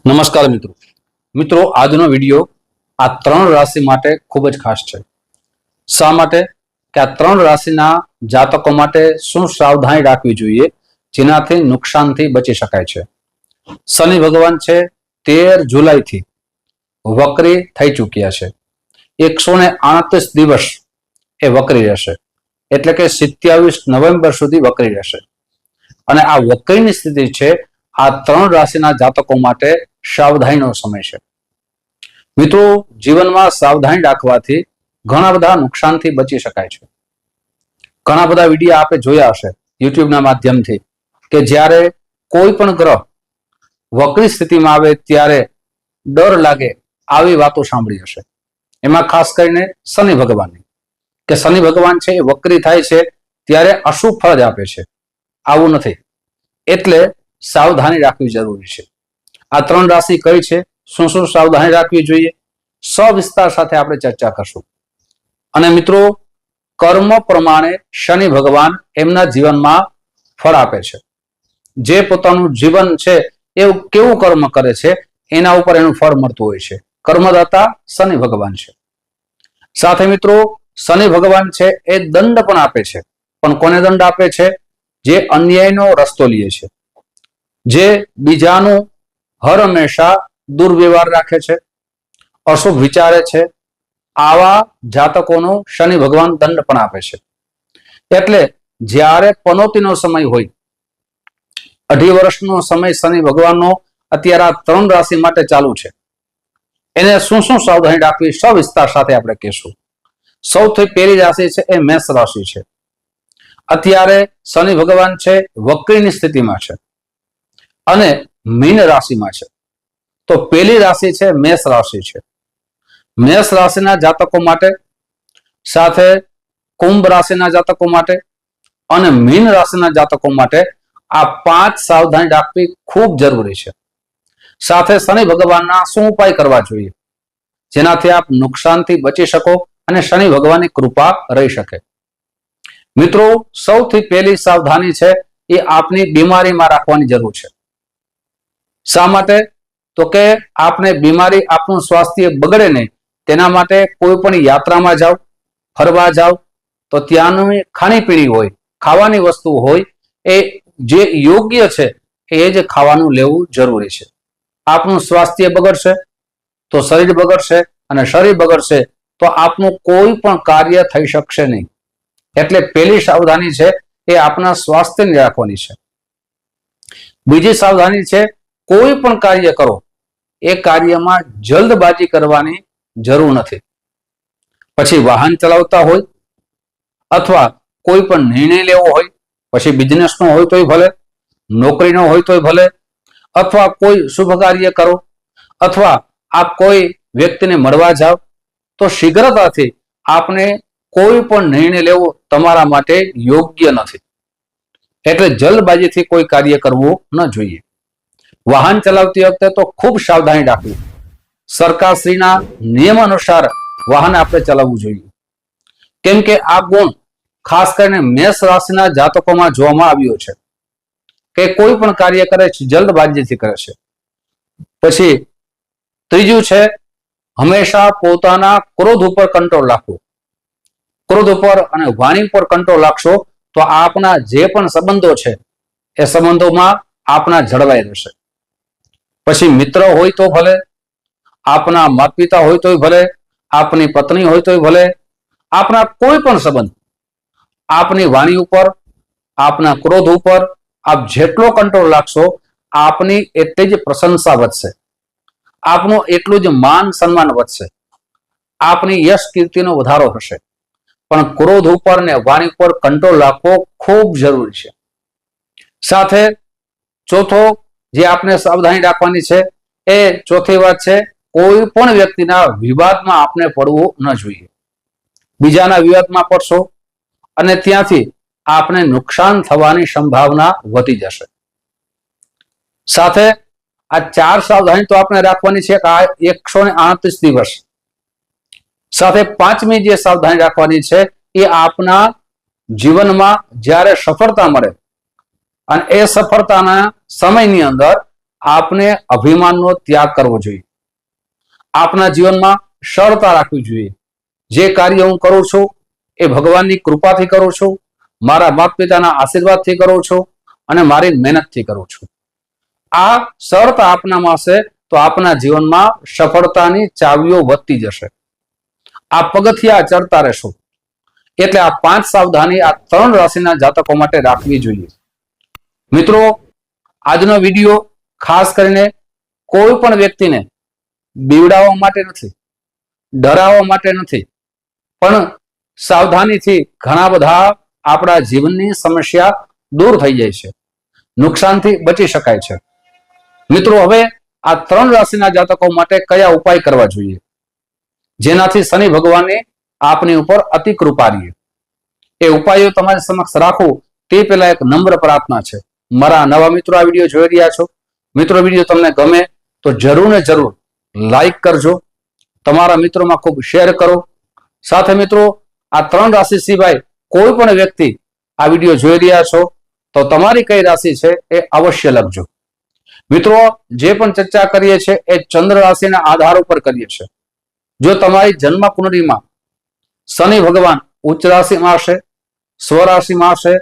નમસ્કાર મિત્રો આજનો વિડીયો આ ત્રણ રાશિ માટે ખૂબ જ ખાસ છે। શા માટે કે આ ત્રણ રાશિના જાતકો માટે શું સાવધાની રાખવી જોઈએ જેનાથી નુકસાનથી બચી શકાય છે। શનિ ભગવાન છે 13 જુલાઈથી વક્રી થઈ ચૂક્યા છે। 138 દિવસ એ વક્રી રહેશે, એટલે કે 27 નવેમ્બર સુધી વક્રી રહેશે। અને આ વક્રીની સ્થિતિ છે આ ત્રણ રાશિના જાતકો માટે સાવધાનીનો સમય છે। મિત્રો, જીવનમાં સાવધાની રાખવાથી ઘણા બધા નુકસાનથી બચી શકાય છે। ઘણા બધા વિડીયો આપે જોયા હશે યુટ્યુબના માધ્યમથી કે જ્યારે કોઈ પણ ગ્રહ વક્રી સ્થિતિમાં આવે ત્યારે ડર લાગે આવી વાતો સાંભળી હશે। એમાં ખાસ કરીને શનિ ભગવાનની, કે શનિ ભગવાન છે એ વક્રી થાય છે ત્યારે અશુભ ફળ જ આપે છે, આવું નથી, એટલે સાવધાની રાખવી જરૂરી છે। આ ત્રણ રાશિ કઈ છે, શું શું સાવધાની રાખવી જોઈએ, સવિસ્તાર સાથે આપણે ચર્ચા કરશું। અને મિત્રો, કર્મ પ્રમાણે શનિ ભગવાન એમના જીવનમાં ફળ આપે છે। જે પોતાનું જીવન છે એ કેવું કર્મ કરે છે એના ઉપર એનું ફળ મળતું હોય છે। કર્મદાતા શનિ ભગવાન છે। સાથે મિત્રો, શનિ ભગવાન છે એ દંડ પણ આપે છે, પણ કોને દંડ આપે છે? જે અન્યાયનો રસ્તો લે છે, જે બીજાનું હર હંમેશા દુર્વ્યવહાર રાખે છે, અશુભ વિચારે છે, આવા જાતકોનો શનિ ભગવાન દંડ પણ આપે છે। એટલે જ્યારે પનોતીનો સમય હોય, 2.5 વર્ષનો સમય શનિ ભગવાનનો અત્યારે આ ત્રણ રાશિ માટે ચાલુ છે, એને શું શું સાવધાની રાખવી સવિસ્તાર સાથે આપણે કહેશું। સૌથી પહેલી રાશિ છે એ મેષ રાશિ છે। અત્યારે શનિ ભગવાન છે વક્રીની સ્થિતિમાં છે અને મીન રાશિમાં છે। તો પહેલી રાશિ છે મેષ રાશિ છે। મેષ રાશિના જાતકો માટે, સાથે કુંભ રાશિના જાતકો માટે અને મીન રાશિના જાતકો માટે આ 5 સાવધાની રાખવી ખૂબ જરૂરી છે। સાથે શનિ ભગવાનના શું ઉપાય કરવા જોઈએ જેનાથી આપ નુકસાનથી બચી શકો અને શનિ ભગવાનની કૃપા રહી શકે। મિત્રો, સૌથી પહેલી સાવધાની છે એ આપની બીમારીમાં રાખવાની જરૂર છે। શા માટે? તો કે આપને બીમારી, આપણું સ્વાસ્થ્ય બગડે નહીં તેના માટે કોઈ પણ યાત્રામાં જાઓ, ફરવા જાઓ તો ત્યાંની ખાણીપીણી હોય, ખાવાની વસ્તુ હોય, એ જે યોગ્ય છે એ જ ખાવાનું લેવું જરૂરી છે। આપણું સ્વાસ્થ્ય બગડશે તો શરીર બગડશે, અને શરીર બગડશે તો આપનું કોઈ પણ કાર્ય થઈ શકશે નહીં। એટલે પહેલી સાવધાની છે એ આપણા સ્વાસ્થ્યની રાખવાની છે। બીજી સાવધાની છે, કોઈ પણ કાર્ય કરો એ કાર્યમાં જલ્દબાજી કરવાની જરૂર નથી। પછી વાહન ચલાવતા હોય અથવા કોઈ પણ નિર્ણય લેવો હોય, પછી બિઝનેસનો હોય તોય ભલે, નોકરીનો હોય તોય ભલે, અથવા કોઈ શુભ કાર્ય કરો, અથવા આપ કોઈ વ્યક્તિને મળવા જાઓ તો શીઘ્રતાથી આપને કોઈ પણ નિર્ણય લેવો તમારા માટે યોગ્ય નથી। એટલે જલ્દબાજીથી કોઈ કાર્ય કરવું ન જોઈએ। વાહન ચલાવતી વખતે તો ખૂબ સાવધાની રાખવી। સરકારશ્રીના નિયમ અનુસાર વાહન આપણે ચલાવવું જોઈએ, કેમ કે આ ગુણ ખાસ કરીને મેષ રાશિના જાતકોમાં જોવામાં આવ્યો છે કે કોઈ પણ કાર્ય કરે છે જલ્દબાજીથી કરે છે। પછી ત્રીજું છે, હંમેશા પોતાના ક્રોધ ઉપર કંટ્રોલ રાખવો। ક્રોધ ઉપર અને વાણી પર કંટ્રોલ રાખશો તો આપના જે પણ સંબંધો છે એ સંબંધોમાં આપના જળવાઈ રહેશે। પછી મિત્ર હોય તો ભલે, આપના માતા પિતા હોય તોય ભલે, આપની પત્ની હોય તોય ભલે, આપના કોઈ પણ સંબંધ, આપની વાણી ઉપર, આપના ક્રોધ ઉપર આપ જેટલો કંટ્રોલ રાખશો આપની એટલી જ પ્રશંસા વધશે, આપનું એટલું જ માન સન્માન વધશે, આપની યશ કીર્તિનો વધારો થશે। પણ ક્રોધ ઉપર ને વાણી ઉપર કંટ્રોલ રાખવો ખૂબ જરૂરી છે। સાથે ચોથો જે આપણે સાવધાની રાખવાની છે એ ચોથી વાત છે, કોઈ પણ વ્યક્તિના વિવાદમાં આપણે પડવું ન જોઈએ। બીજાના વિવાદમાં પડશો અને ત્યાંથી આપને નુકસાન થવાની સંભાવના વધી જશે। સાથે આ 4 સાવધાની તો આપણે રાખવાની છે કે આ 138 દિવસ, સાથે 5મી જે સાવધાની રાખવાની છે એ આપના જીવનમાં જ્યારે સફળતા મળે અને એ સફળતાના સમયની અંદર આપને અભિમાનનો ત્યાગ કરવો જોઈએ. આપના જીવનમાં સરળતા રાખવી જોઈએ. જે કાર્ય હું કરું છું એ ભગવાનની કૃપાથી કરું છું, મારા માતા પિતાના આશીર્વાદથી કરું છું અને મારી મહેનતથી કરું છું. આ સરળતા આપનામાં હશે તો આપના જીવનમાં સફળતાની ચાવીઓ વધતી જશે. આ પગથિયા ચડતા રહેશો. એટલે આ 5 સાવધાની આ 3 રાશિના જાતકો માટે રાખવી જોઈએ. મિત્રો, આજનો વિડીયો ખાસ કરીને કોઈ પણ વ્યક્તિને બીવડાવવા માટે નથી, ડરાવવા માટે નથી, પણ સાવધાનીથી ઘણા બધા આપણા જીવનની સમસ્યા દૂર થઈ જાય છે, નુકસાનથી બચી શકાય છે. મિત્રો, હવે આ 3 રાશિના જાતકો માટે કયા ઉપાય કરવા જોઈએ જેનાથી શનિ ભગવાનની આપની ઉપર અતિ કૃપા રહે? એ ઉપાયો તમારી સમક્ષ રાખું તે પહેલા એક નમ્ર પ્રાર્થના છે. મારા નવા મિત્રો આ વિડીયો જોઈ રહ્યા છો, મિત્રો વિડીયો તમને ગમે તો જરૂર ને જરૂર લાઈક કરજો, તમારા મિત્રોમાં ખૂબ શેર કરો. સાથે મિત્રો, આ 3 રાશિ સિવાય કોઈ પણ વ્યક્તિ આ વિડીયો જોઈ રહ્યા છો તો તમારી કઈ રાશિ છે એ અવશ્ય લખજો. મિત્રો, જે પણ ચર્ચા કરીએ છીએ એ ચંદ્ર રાશિના આધાર ઉપર કરીએ છીએ. જો તમારી જન્મ કુંડળીમાં શનિ ભગવાન ઉચ્ચ રાશિમાં હશે, સ્વરાશિમાં હશે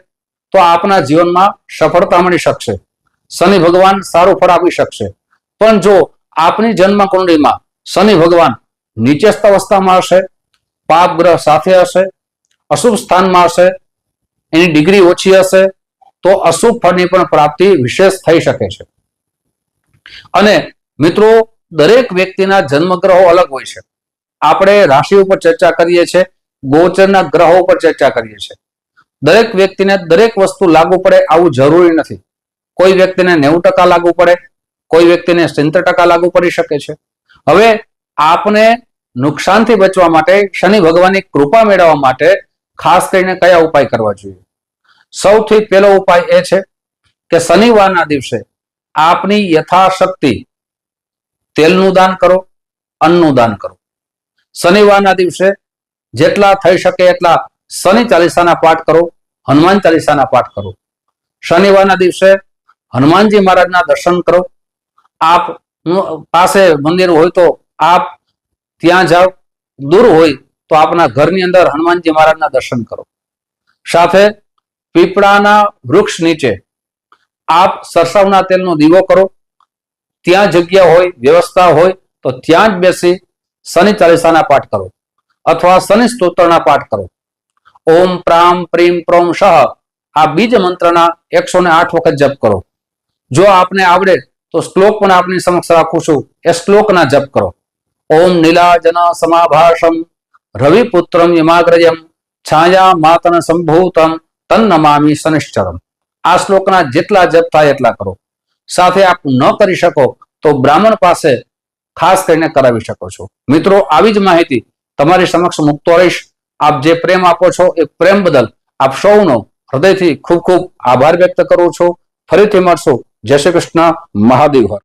તો આપના જીવનમાં સફળતા મળી શકશે, શનિ ભગવાન સારું ફળ આપી શકશે. પણ જો આપની જન્મ કુંડળીમાં શનિ ભગવાન નીચસ્થ અવસ્થામાં હશે, પાપ ગ્રહ સાથે હશે, અશુભ સ્થાનમાં હશે, એની ડિગ્રી ઓછી હશે તો અશુભ ફળની પણ પ્રાપ્તિ વિશેષ થઈ શકે છે. અને મિત્રો, દરેક વ્યક્તિના જન્મગ્રહો અલગ હોય છે. આપણે રાશિ ઉપર ચર્ચા કરીએ છીએ, ગોચરના ગ્રહો ઉપર ચર્ચા કરીએ છીએ. દરેક વ્યક્તિને દરેક વસ્તુ લાગુ પડે આવું જરૂરી નથી. કોઈ વ્યક્તિને 90% લાગુ પડે, કોઈ વ્યક્તિને 70% લાગુ પડી શકે છે. હવે આપને નુકસાનથી બચવા માટે, શનિ ભગવાનની કૃપા મેળવવા માટે ખાસ કરીને કયા ઉપાય કરવા જોઈએ? સૌથી પહેલો ઉપાય એ છે કે શનિવારના દિવસે આપની યથાશક્તિ તેલનું દાન કરો, અન્નનું દાન કરો. શનિવારના દિવસે જેટલા થઈ શકે એટલા શનિ ચાલીસાના પાઠ કરો, હનુમાન ચાલીસાના પાઠ કરો. શનિવારના દિવસે હનુમાનજી મહારાજના દર્શન કરો. આપ પાસે મંદિર હોય તો આપ ત્યાં જાઓ, દૂર હોય તો આપના ઘરની અંદર હનુમાનજી મહારાજના દર્શન કરો. સાથે પીપળાના વૃક્ષ નીચે આપ સરસવના તેલનો દીવો કરો. ત્યાં જગ્યા હોય, વ્યવસ્થા હોય તો ત્યાં જ બેસી શનિ ચાલીસાના પાઠ કરો અથવા શનિ સ્તોત્રના પાઠ કરો. ઓમ પ્રામ પ્રીમ પ્રોમ શહ આ બીજ મંત્રના 108 વખત જપ કરો. જો આપને આવડે તો શ્લોક પણ આપની સમક્ષ રાખું છું, એ શ્લોકના જપ કરો. ઓમ નીલાજન સમાભાષમ રવિપુત્રમ યમાગ્રજમ છાયા માતન સંભૂતમ તન્નમામિ શનિશ્ચરમ. આ શ્લોકના જેટલા જપ થાય એટલા કરો. સાથે આપ ન કરી શકો તો બ્રાહ્મણ પાસે ખાસ કરીને કરાવી શકો છો. મિત્રો, આવી જ માહિતી તમારી સમક્ષ મૂકતો રહીશ. આપ જે પ્રેમ આપો છો એ પ્રેમ બદલ આપ સૌનો હૃદયથી ખૂબ ખૂબ આભાર વ્યક્ત કરું છું. ફરીથી મળશું. જય શ્રી કૃષ્ણ. મહાદેવ હર.